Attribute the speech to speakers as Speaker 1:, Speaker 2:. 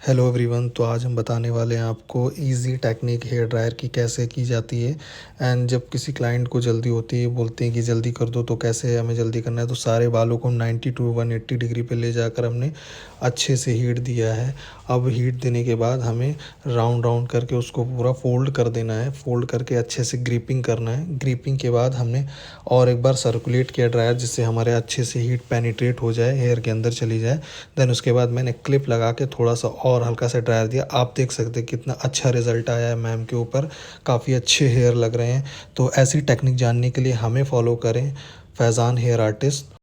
Speaker 1: Hello everyone. तो आज हम बताने वाले हैं आपको इजी टेक्निक हेयर ड्रायर की कैसे की जाती है। एंड जब किसी क्लाइंट को जल्दी होती है, बोलते हैं कि जल्दी कर दो, तो कैसे हमें जल्दी करना है। तो सारे बालों को 90 टू 180 डिग्री पे ले जाकर हमने अच्छे से हीट दिया है। अब हीट देने के बाद हमें राउंड राउंड करके उसको पूरा फोल्ड कर देना है। फोल्ड करके अच्छे से ग्रिपिंग करना है। ग्रिपिंग के बाद हमने और एक बार सर्कुलेट किया ड्रायर, जिससे हमारे अच्छे से हीट पेनिट्रेट हो जाए, हेयर के अंदर चली जाए। देन उसके बाद मैंने क्लिप लगा के थोड़ा सा और हल्का सा ड्रायर दिया। आप देख सकते हैं कितना अच्छा रिजल्ट आया है मैम के ऊपर। काफ़ी अच्छे हेयर लग रहे हैं। तो ऐसी टेक्निक जानने के लिए हमें फॉलो करें, फैज़ान हेयर आर्टिस्ट।